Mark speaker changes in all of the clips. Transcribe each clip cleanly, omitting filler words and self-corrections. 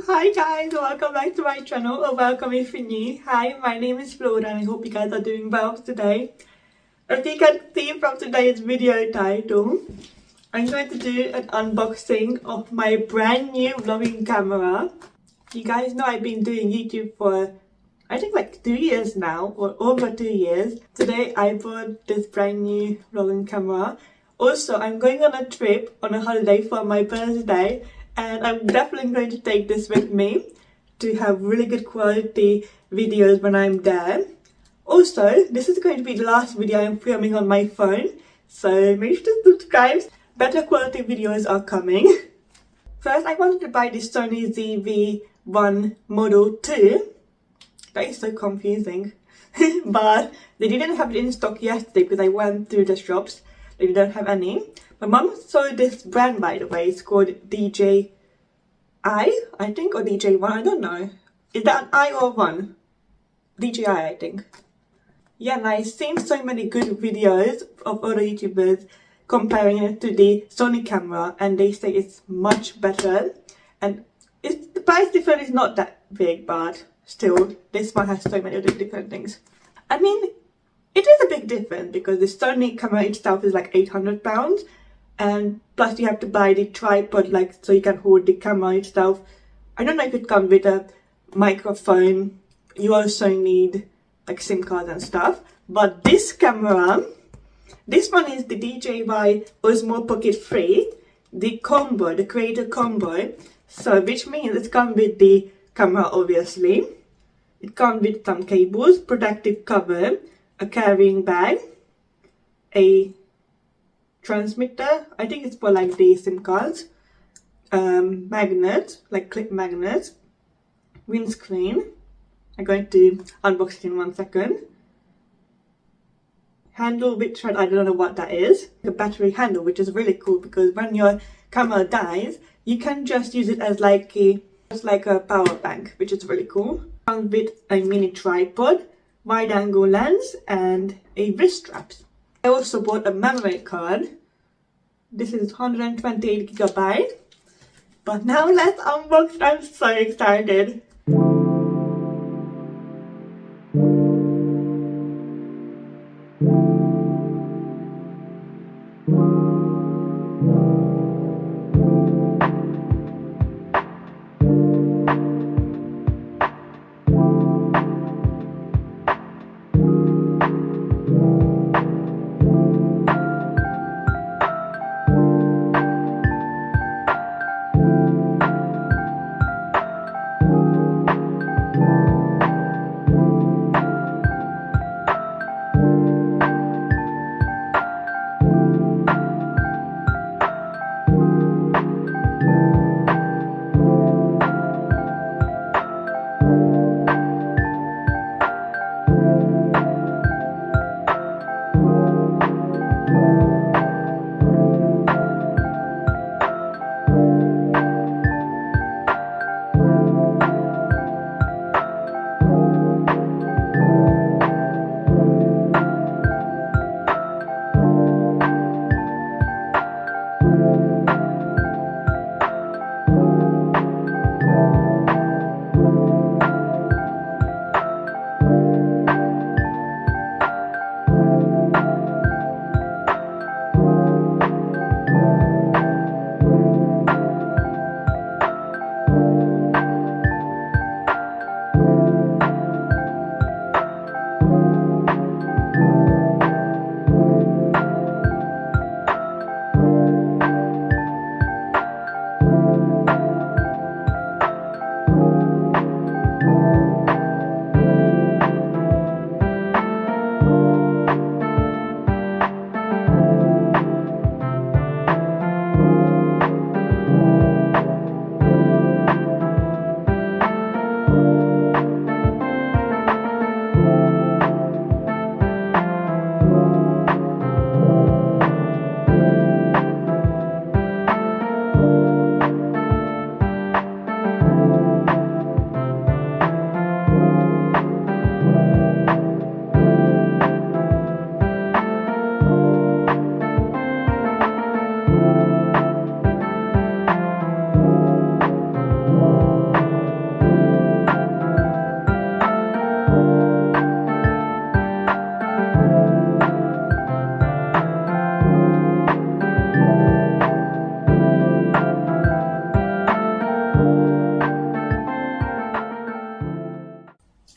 Speaker 1: Hi guys, welcome back to my channel, or welcome if you're new. Hi, my name is Flora and I hope you guys are doing well today. As you can see from today's video title, I'm going to do an unboxing of my brand new vlogging camera. You guys know I've been doing YouTube for I think like 2 years now, or over 2 years. Today I bought this brand new vlogging camera. Also, I'm going on a trip, on a holiday for my birthday, and I'm definitely going to take this with me to have really good quality videos when I'm there. Also, this is going to be the last video I'm filming on my phone, so make sure to subscribe. Better quality videos are coming. First, I wanted to buy this Sony ZV-1 Model 2. That is so confusing. But they didn't have it in stock yesterday because I went through the shops. They didn't have any. My mum saw this brand, by the way. It's called DJI, I think, or DJ1. I don't know. Is that an I or one? DJI, I think. Yeah, and I've seen so many good videos of other YouTubers comparing it to the Sony camera, and they say it's much better. And the price difference is not that big, but still, this one has so many other different things. I mean, it is a big difference because the Sony camera itself is like £800, and plus you have to buy the tripod, like, so you can hold the camera itself. I don't know if it comes with a microphone. You also need like SIM cards and stuff. But this camera, this one is the DJI Osmo Pocket 3, the combo, the creator combo. So which means it comes with the camera, obviously. It comes with some cables, protective cover, a carrying bag, a transmitter, I think it's for like the SIM cards, magnet, like clip magnet, windscreen. I'm going to unbox it in 1 second. Handle, which I don't know what that is. A battery handle, which is really cool because when your camera dies, you can just use it as like a power bank, which is really cool. Comes with a mini tripod, wide angle lens, and a wrist straps. I also bought a memory card. This is 128 gigabytes. But now let's unbox. I'm so excited.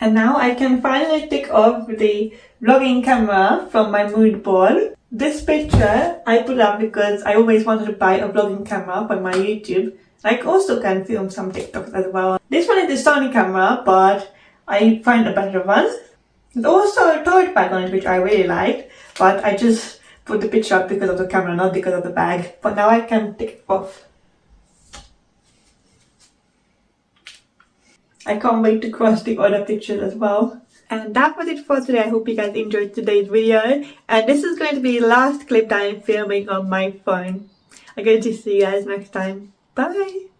Speaker 1: And now I can finally take off the vlogging camera from my mood board. This picture I put up because I always wanted to buy a vlogging camera for my YouTube. I also can film some TikToks as well. This one is the Sony camera, but I find a better one. There's also a tote bag on it which I really liked, but I just put the picture up because of the camera, not because of the bag. But now I can take it off. I can't wait to cross the other pictures as well. And that was it for today. I hope you guys enjoyed today's video. And this is going to be the last clip that I'm filming on my phone. I'm going to see you guys next time. Bye!